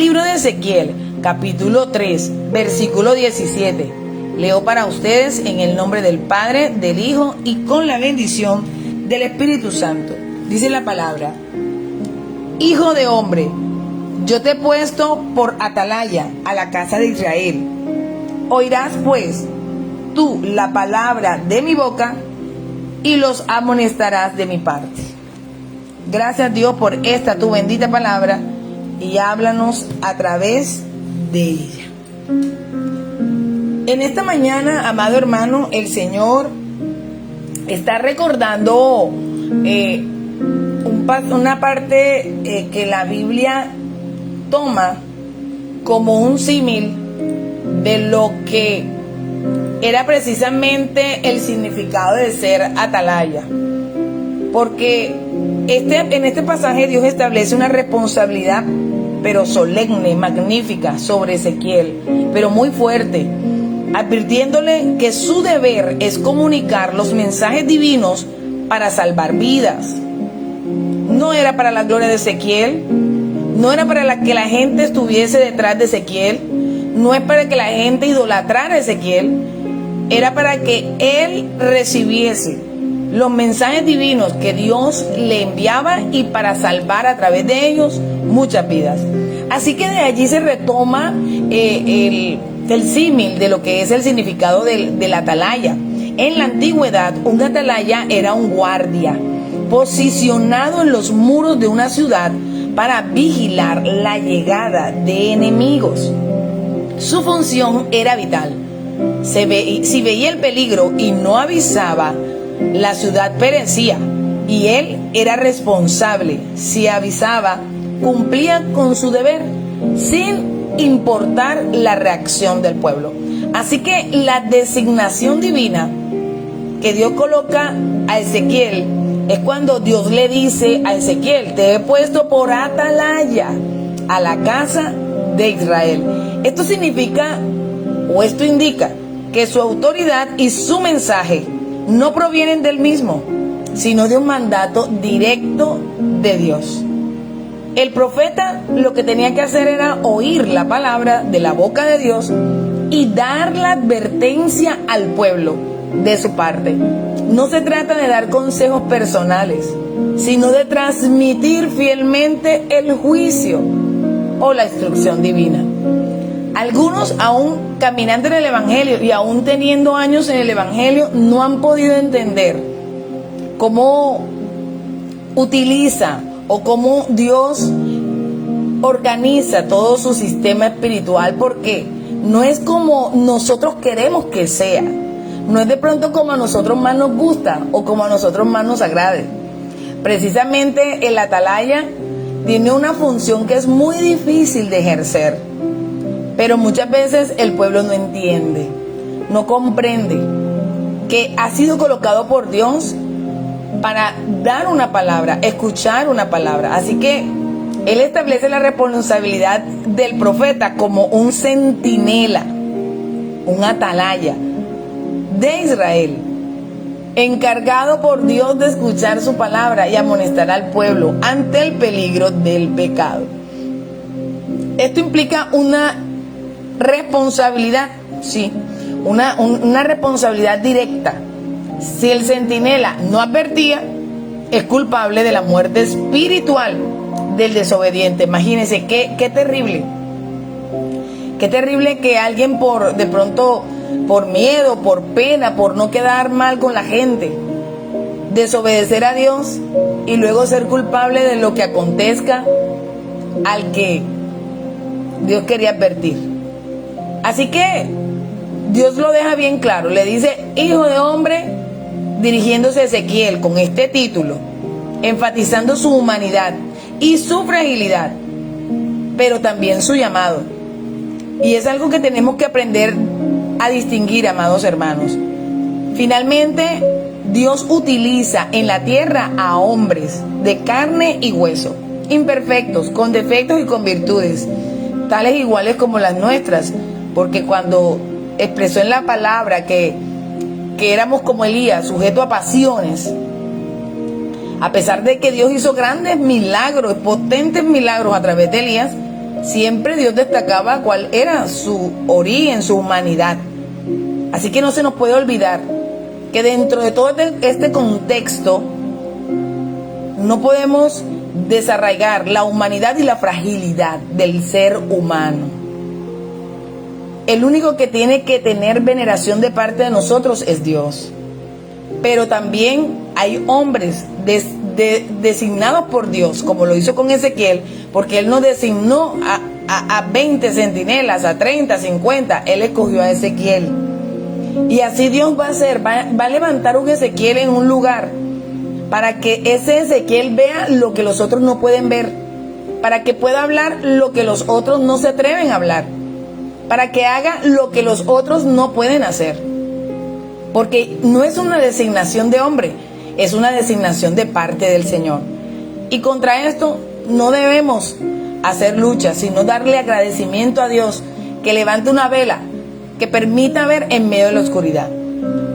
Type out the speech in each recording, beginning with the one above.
libro de Ezequiel, capítulo 3, versículo 17. Leo para ustedes en el nombre del Padre, del Hijo y con la bendición del Espíritu Santo. Dice la palabra: Hijo de hombre, yo te he puesto por atalaya a la casa de Israel. Oirás pues tú la palabra de mi boca y los amonestarás de mi parte. Gracias, Dios, por esta tu bendita palabra, y háblanos a través de ella. En esta mañana, amado hermano, el Señor está recordando una parte que la Biblia toma como un símil de lo que era precisamente el significado de ser atalaya. Porque en este pasaje Dios establece una responsabilidad, pero solemne, magnífica, sobre Ezequiel, pero muy fuerte, advirtiéndole que su deber es comunicar los mensajes divinos para salvar vidas. No era para la gloria de Ezequiel, no era para que la gente estuviese detrás de Ezequiel, no es para que la gente idolatrara a Ezequiel, era para que él recibiese los mensajes divinos que Dios le enviaba y para salvar a través de ellos muchas vidas. Así que de allí se retoma el símil de lo que es el significado del atalaya. En la antigüedad, un atalaya era un guardia posicionado en los muros de una ciudad para vigilar la llegada de enemigos. Su función era vital. Si veía el peligro y no avisaba, la ciudad perecía, y él era responsable. Si avisaba, cumplía con su deber sin importar la reacción del pueblo. Así que la designación divina que Dios coloca a Ezequiel es cuando Dios le dice a Ezequiel: te he puesto por atalaya a la casa de Israel. Esto significa, o esto indica, que su autoridad y su mensaje no provienen del mismo, sino de un mandato directo de Dios. El profeta lo que tenía que hacer era oír la palabra de la boca de Dios y dar la advertencia al pueblo de su parte. No se trata de dar consejos personales, sino de transmitir fielmente el juicio o la instrucción divina. Algunos, aún caminando en el Evangelio y aún teniendo años en el Evangelio, no han podido entender cómo utiliza o cómo Dios organiza todo su sistema espiritual, porque no es como nosotros queremos que sea, no es de pronto como a nosotros más nos gusta o como a nosotros más nos agrade. Precisamente el atalaya tiene una función que es muy difícil de ejercer, pero muchas veces el pueblo no entiende, no comprende que ha sido colocado por Dios para dar una palabra, escuchar una palabra. Así que Él establece la responsabilidad del profeta como un centinela, un atalaya de Israel, encargado por Dios de escuchar su palabra y amonestar al pueblo ante el peligro del pecado. Esto implica una responsabilidad, sí, una responsabilidad directa. Si el centinela no advertía, es culpable de la muerte espiritual del desobediente. Imagínense qué terrible. Qué terrible que alguien de pronto por miedo, por pena, por no quedar mal con la gente, desobedecer a Dios y luego ser culpable de lo que acontezca al que Dios quería advertir. Así que Dios lo deja bien claro, le dice: hijo de hombre, dirigiéndose a Ezequiel con este título, enfatizando su humanidad y su fragilidad, pero también su llamado. Y es algo que tenemos que aprender a distinguir, amados hermanos. Finalmente, Dios utiliza en la tierra a hombres de carne y hueso, imperfectos, con defectos y con virtudes, tales iguales como las nuestras, porque cuando expresó en la palabra que éramos como Elías, sujetos a pasiones, a pesar de que Dios hizo grandes milagros, potentes milagros a través de Elías, siempre Dios destacaba cuál era su origen, su humanidad. Así que no se nos puede olvidar que dentro de todo este contexto no podemos desarraigar la humanidad y la fragilidad del ser humano. El único que tiene que tener veneración de parte de nosotros es Dios. Pero también hay hombres designados por Dios, como lo hizo con Ezequiel, porque Él no designó a 20 centinelas, a 30, 50, Él escogió a Ezequiel. Y así Dios va a hacer, va a levantar un Ezequiel en un lugar, para que ese Ezequiel vea lo que los otros no pueden ver, para que pueda hablar lo que los otros no se atreven a hablar, para que haga lo que los otros no pueden hacer. Porque no es una designación de hombre, es una designación de parte del Señor. Y contra esto no debemos hacer lucha, sino darle agradecimiento a Dios, que levante una vela, que permita ver en medio de la oscuridad.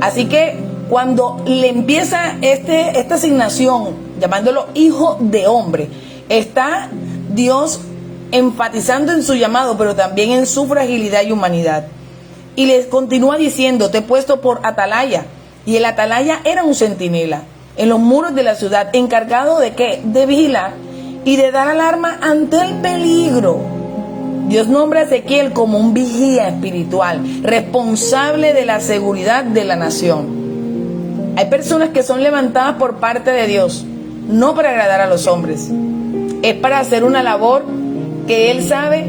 Así que cuando le empieza esta asignación, llamándolo hijo de hombre, está Dios enfatizando en su llamado, pero también en su fragilidad y humanidad. Y les continúa diciendo: te he puesto por atalaya. Y el atalaya era un centinela en los muros de la ciudad, encargado de ¿qué? De vigilar y de dar alarma ante el peligro. Dios nombra a Ezequiel como un vigía espiritual, responsable de la seguridad de la nación. Hay personas que son levantadas por parte de Dios, no para agradar a los hombres. Es para hacer una labor que Él sabe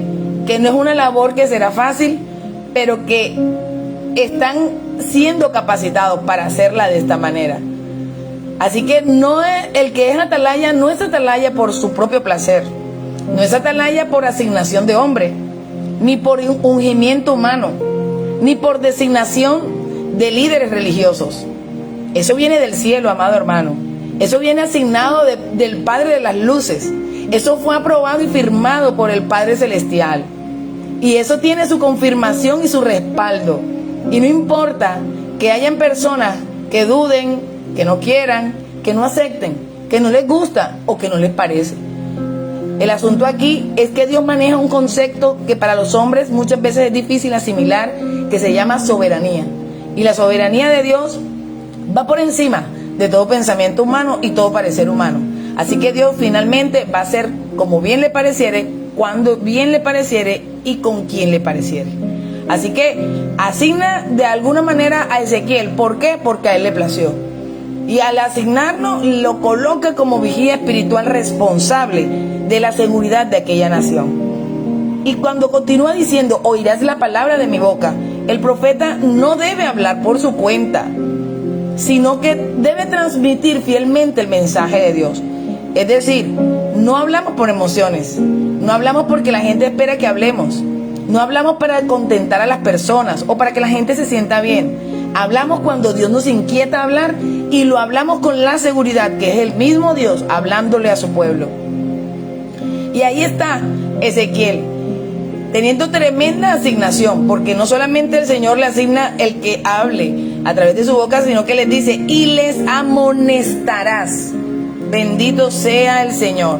que no es una labor que será fácil, pero que están siendo capacitados para hacerla de esta manera. Así que no es, el que es atalaya no es atalaya por su propio placer, no es atalaya por asignación de hombre, ni por ungimiento humano, ni por designación de líderes religiosos. Eso viene del cielo, amado hermano. Eso viene asignado del Padre de las luces. Eso fue aprobado y firmado por el Padre Celestial. Y eso tiene su confirmación y su respaldo. Y no importa que hayan personas que duden, que no quieran, que no acepten, que no les gusta o que no les parece. El asunto aquí es que Dios maneja un concepto que para los hombres muchas veces es difícil asimilar, que se llama soberanía. Y la soberanía de Dios va por encima de todo pensamiento humano y todo parecer humano. Así que Dios finalmente va a hacer como bien le pareciere, cuando bien le pareciere y con quien le pareciere. Así que asigna de alguna manera a Ezequiel. ¿Por qué? Porque a él le plació. Y al asignarlo, lo coloca como vigía espiritual responsable de la seguridad de aquella nación. Y cuando continúa diciendo: oirás la palabra de mi boca, el profeta no debe hablar por su cuenta, sino que debe transmitir fielmente el mensaje de Dios. Es decir, no hablamos por emociones, no hablamos porque la gente espera que hablemos, no hablamos para contentar a las personas o para que la gente se sienta bien. Hablamos cuando Dios nos inquieta hablar, y lo hablamos con la seguridad que es el mismo Dios hablándole a su pueblo. Y ahí está Ezequiel, teniendo tremenda asignación, porque no solamente el Señor le asigna el que hable a través de su boca, sino que les dice: y les amonestarás. Bendito sea el Señor.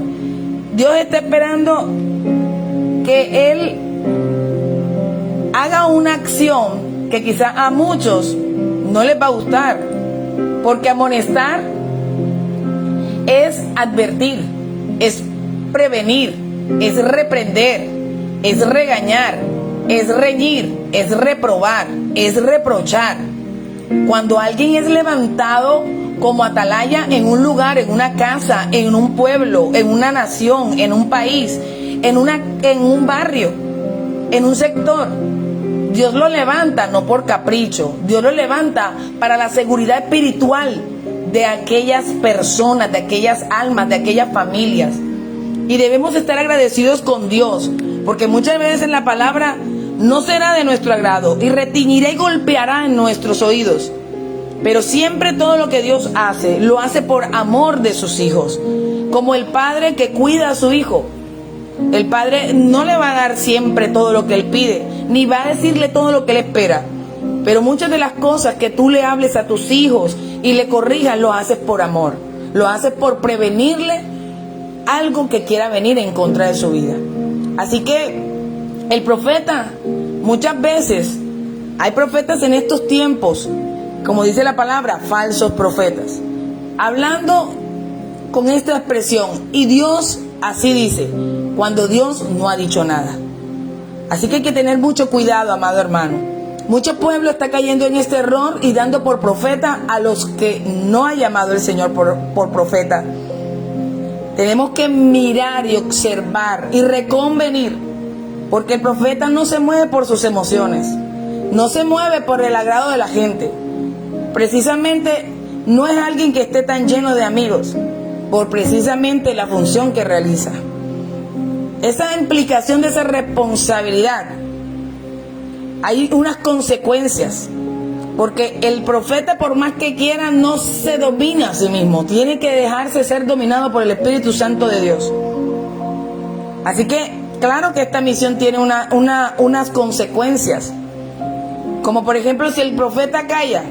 Dios está esperando que Él haga una acción que quizá a muchos no les va a gustar, porque amonestar es advertir, es prevenir, es reprender, es regañar, es reñir, es reprobar, es reprochar. Cuando alguien es levantado como atalaya en un lugar, en una casa, en un pueblo, en una nación, en un país, en un barrio, en un sector, Dios lo levanta no por capricho, Dios lo levanta para la seguridad espiritual de aquellas personas, de aquellas almas, de aquellas familias. Y debemos estar agradecidos con Dios, porque muchas veces la palabra no será de nuestro agrado y retiñirá y golpeará en nuestros oídos. Pero siempre todo lo que Dios hace, lo hace por amor de sus hijos. Como el padre que cuida a su hijo. El padre no le va a dar siempre todo lo que él pide, ni va a decirle todo lo que él espera. Pero muchas de las cosas que tú le hables a tus hijos y le corrijas, lo haces por amor. Lo haces por prevenirle algo que quiera venir en contra de su vida. Así que el profeta, muchas veces, hay profetas en estos tiempos, como dice la palabra, falsos profetas, hablando con esta expresión, y Dios así dice, cuando Dios no ha dicho nada. Así que hay que tener mucho cuidado, amado hermano. Mucho pueblo está cayendo en este error y dando por profeta a los que no ha llamado el Señor por profeta. Tenemos que mirar y observar y reconvenir, porque el profeta no se mueve por sus emociones, no se mueve por el agrado de la gente. Precisamente no es alguien que esté tan lleno de amigos, por precisamente la función que realiza. Esa implicación de esa responsabilidad, hay unas consecuencias, porque el profeta, por más que quiera, no se domina a sí mismo, tiene que dejarse ser dominado por el Espíritu Santo de Dios. Así que claro que esta misión tiene unas consecuencias, como por ejemplo, si el profeta calla,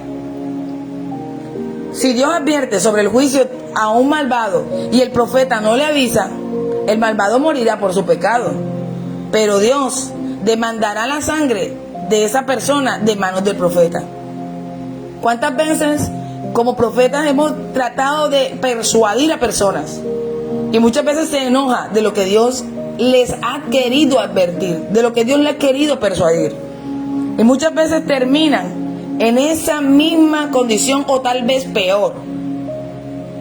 si Dios advierte sobre el juicio a un malvado y el profeta no le avisa, el malvado morirá por su pecado, pero Dios demandará la sangre de esa persona de manos del profeta. ¿Cuántas veces como profetas hemos tratado de persuadir a personas y muchas veces se enoja de lo que Dios les ha querido advertir, de lo que Dios les ha querido persuadir, y muchas veces terminan en esa misma condición o tal vez peor,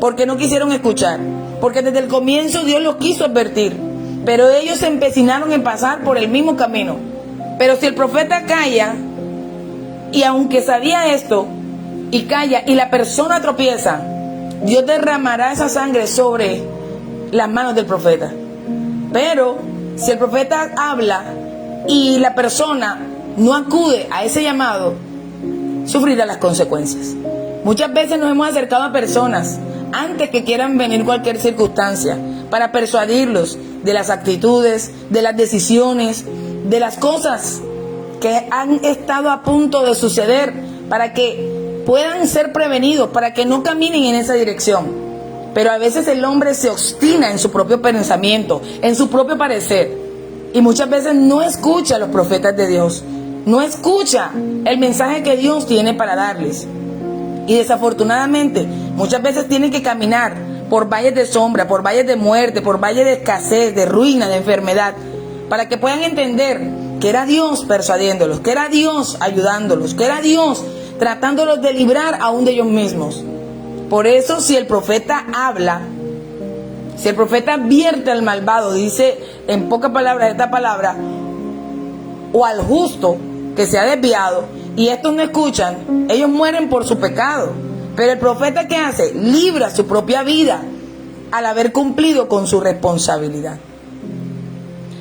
porque no quisieron escuchar, porque desde el comienzo Dios los quiso advertir, pero ellos se empecinaron en pasar por el mismo camino. Pero si el profeta calla, y aunque sabía esto, y calla, y la persona tropieza, Dios derramará esa sangre sobre las manos del profeta. Pero si el profeta habla y la persona no acude a ese llamado, sufrirá las consecuencias. Muchas veces nos hemos acercado a personas antes que quieran venir cualquier circunstancia para persuadirlos de las actitudes, de las decisiones, de las cosas que han estado a punto de suceder, para que puedan ser prevenidos, para que no caminen en esa dirección. Pero a veces el hombre se obstina en su propio pensamiento, en su propio parecer, y muchas veces no escucha a los profetas de Dios, no escucha el mensaje que Dios tiene para darles. Y desafortunadamente muchas veces tienen que caminar por valles de sombra, por valles de muerte, por valles de escasez, de ruina, de enfermedad, para que puedan entender que era Dios persuadiéndolos, que era Dios ayudándolos, que era Dios tratándolos de librar aún de ellos mismos. Por eso, si el profeta habla, si el profeta advierte al malvado, dice en pocas palabras esta palabra, o al justo que se ha desviado, y estos no escuchan, ellos mueren por su pecado. Pero el profeta, ¿qué hace? Libra su propia vida al haber cumplido con su responsabilidad.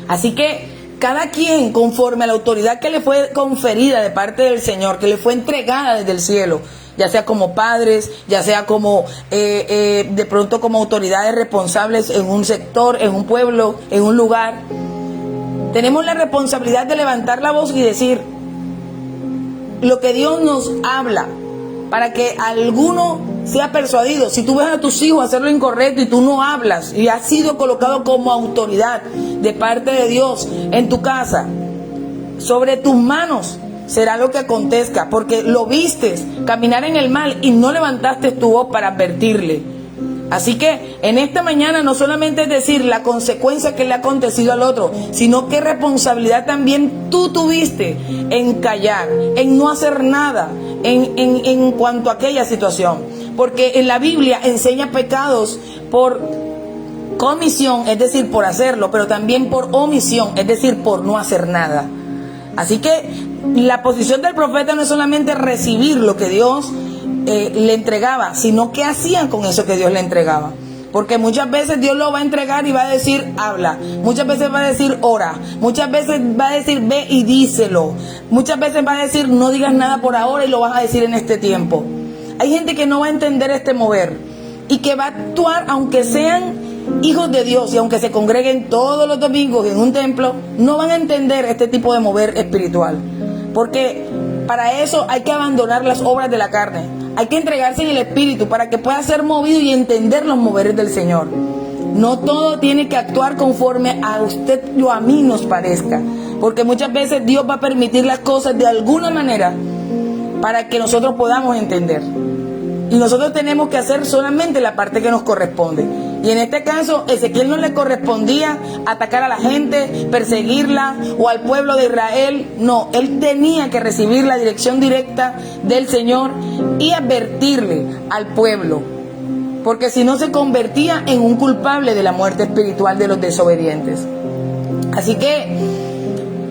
Así que cada quien, conforme a la autoridad que le fue conferida de parte del Señor, que le fue entregada desde el cielo, ya sea como padres, ya sea como de pronto como autoridades responsables en un sector, en un pueblo, en un lugar, tenemos la responsabilidad de levantar la voz y decir lo que Dios nos habla, para que alguno sea persuadido. Si tú ves a tus hijos hacer lo incorrecto y tú no hablas, y has sido colocado como autoridad de parte de Dios en tu casa, sobre tus manos será lo que acontezca, porque lo vistes caminar en el mal y no levantaste tu voz para advertirle. Así que en esta mañana no solamente es decir la consecuencia que le ha acontecido al otro, sino qué responsabilidad también tú tuviste en callar, en no hacer nada en cuanto a aquella situación. Porque en la Biblia enseña pecados por comisión, es decir, por hacerlo, pero también por omisión, es decir, por no hacer nada. Así que la posición del profeta no es solamente recibir lo que Dios le entregaba, sino qué hacían con eso que Dios le entregaba. Porque muchas veces Dios lo va a entregar y va a decir habla, muchas veces va a decir ora, muchas veces va a decir ve y díselo, muchas veces va a decir no digas nada por ahora y lo vas a decir en este tiempo. Hay gente que no va a entender este mover y que va a actuar, aunque sean hijos de Dios y aunque se congreguen todos los domingos en un templo, no van a entender este tipo de mover espiritual, porque para eso hay que abandonar las obras de la carne. Hay que entregarse en el Espíritu para que pueda ser movido y entender los moveres del Señor. No todo tiene que actuar conforme a usted o a mí nos parezca, porque muchas veces Dios va a permitir las cosas de alguna manera para que nosotros podamos entender. Y nosotros tenemos que hacer solamente la parte que nos corresponde. Y en este caso, Ezequiel no le correspondía atacar a la gente, perseguirla o al pueblo de Israel. No, él tenía que recibir la dirección directa del Señor y advertirle al pueblo, porque si no se convertía en un culpable de la muerte espiritual de los desobedientes. Así que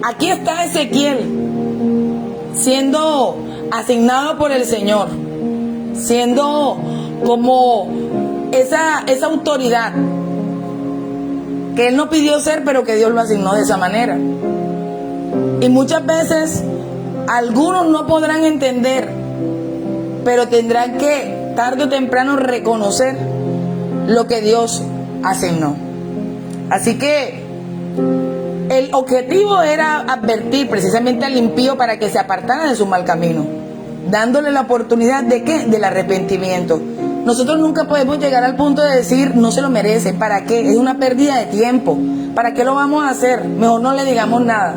aquí está Ezequiel siendo asignado por el Señor, siendo como esa autoridad que él no pidió ser, pero que Dios lo asignó de esa manera. Y muchas veces algunos no podrán entender, pero tendrán que tarde o temprano reconocer lo que Dios asignó. Así que el objetivo era advertir precisamente al impío para que se apartara de su mal camino, dándole la oportunidad de ¿qué? Del arrepentimiento. Nosotros nunca podemos llegar al punto de decir no se lo merece. ¿Para qué? Es una pérdida de tiempo. ¿Para qué lo vamos a hacer? Mejor no le digamos nada.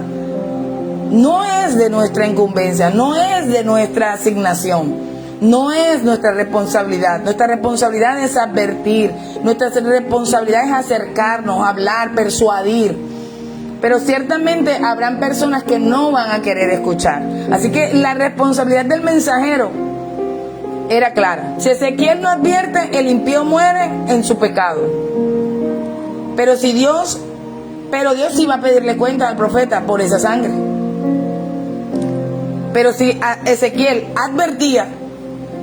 No es de nuestra incumbencia, no es de nuestra asignación, no es nuestra responsabilidad. Nuestra responsabilidad es advertir, nuestra responsabilidad es acercarnos, hablar, persuadir. Pero ciertamente habrán personas que no van a querer escuchar. Así que la responsabilidad del mensajero era clara. Si Ezequiel no advierte, el impío muere en su pecado. Pero Dios iba a pedirle cuenta al profeta por esa sangre. Pero si Ezequiel advertía,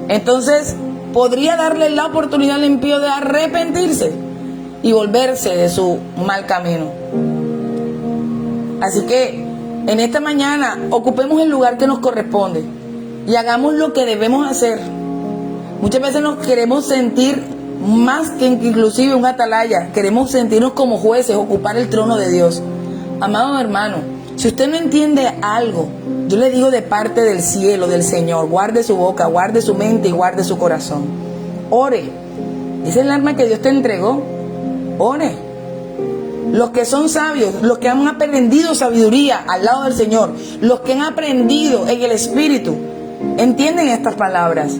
entonces podría darle la oportunidad al impío de arrepentirse y volverse de su mal camino. Así que en esta mañana ocupemos el lugar que nos corresponde y hagamos lo que debemos hacer. Muchas veces nos queremos sentir más que inclusive un atalaya, queremos sentirnos como jueces, ocupar el trono de Dios. Amado hermano, si usted no entiende algo, yo le digo de parte del cielo, del Señor, guarde su boca, guarde su mente y guarde su corazón. Ore. Esa es el arma que Dios te entregó. Ore. Los que son sabios, los que han aprendido sabiduría al lado del Señor, los que han aprendido en el Espíritu, entienden estas palabras.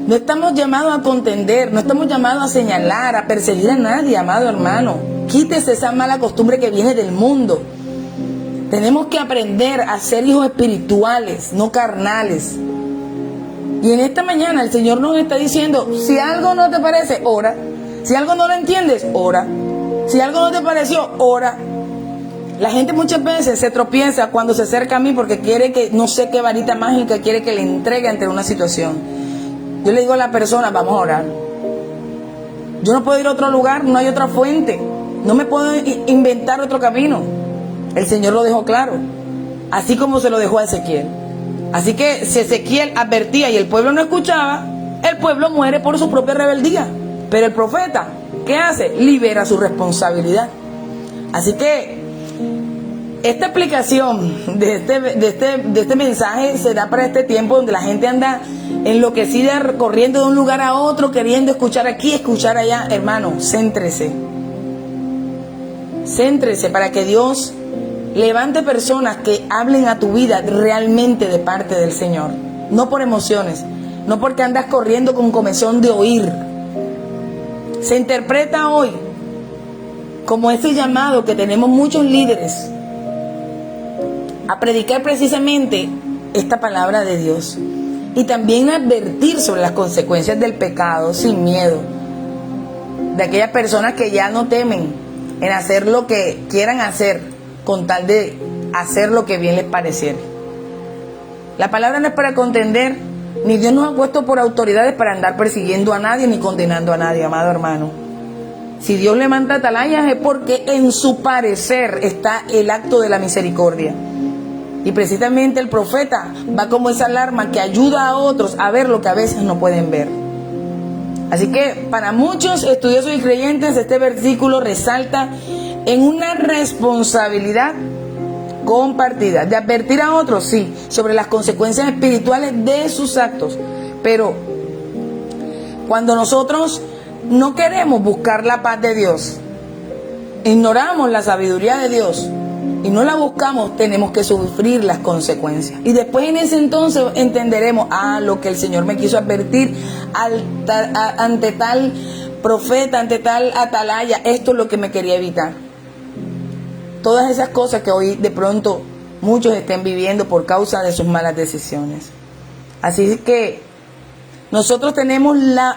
No estamos llamados a contender, no estamos llamados a señalar, a perseguir a nadie, amado hermano. Quítese esa mala costumbre que viene del mundo. Tenemos que aprender a ser hijos espirituales, no carnales. Y en esta mañana el Señor nos está diciendo, si algo no te parece, ora. Si algo no lo entiendes, ora. Si algo no te pareció, ora. La gente muchas veces se tropieza cuando se acerca a mí porque quiere que, no sé qué varita mágica quiere que le entregue ante una situación. Yo le digo a la persona, vamos a orar. Yo no puedo ir a otro lugar, no hay otra fuente. No me puedo inventar otro camino. El Señor lo dejó claro, así como se lo dejó a Ezequiel. Así que si Ezequiel advertía y el pueblo no escuchaba, el pueblo muere por su propia rebeldía. Pero el profeta, ¿qué hace? Libera su responsabilidad. Así que esta explicación de este mensaje se da para este tiempo donde la gente anda enloquecida, corriendo de un lugar a otro, queriendo escuchar aquí, escuchar allá. Hermano, céntrese. Céntrese para que Dios levante personas que hablen a tu vida realmente de parte del Señor. No por emociones, no porque andas corriendo con comezón de oír. Se interpreta hoy como ese llamado que tenemos muchos líderes a predicar precisamente esta palabra de Dios y también advertir sobre las consecuencias del pecado sin miedo, de aquellas personas que ya no temen en hacer lo que quieran hacer con tal de hacer lo que bien les pareciera. La palabra no es para contender, ni Dios nos ha puesto por autoridades para andar persiguiendo a nadie ni condenando a nadie, amado hermano. Si Dios levanta atalayas es porque en su parecer está el acto de la misericordia. Y precisamente el profeta va como esa alarma que ayuda a otros a ver lo que a veces no pueden ver. Así que para muchos estudiosos y creyentes este versículo resalta en una responsabilidad compartida, de advertir a otros, sí, sobre las consecuencias espirituales de sus actos. Pero cuando nosotros no queremos buscar la paz de Dios, ignoramos la sabiduría de Dios y no la buscamos, tenemos que sufrir las consecuencias. Y después en ese entonces entenderemos, lo que el Señor me quiso advertir ante tal profeta, ante tal atalaya, esto es lo que me quería evitar. Todas esas cosas que hoy de pronto muchos estén viviendo por causa de sus malas decisiones. Así que nosotros tenemos la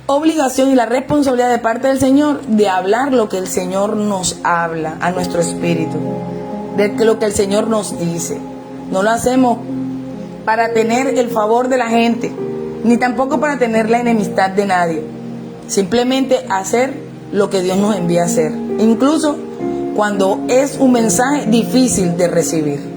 obligación y la responsabilidad de parte del Señor de hablar lo que el Señor nos habla a nuestro espíritu, de lo que el Señor nos dice. No lo hacemos para tener el favor de la gente, ni tampoco para tener la enemistad de nadie. Simplemente hacer lo que Dios nos envía a hacer, incluso cuando es un mensaje difícil de recibir.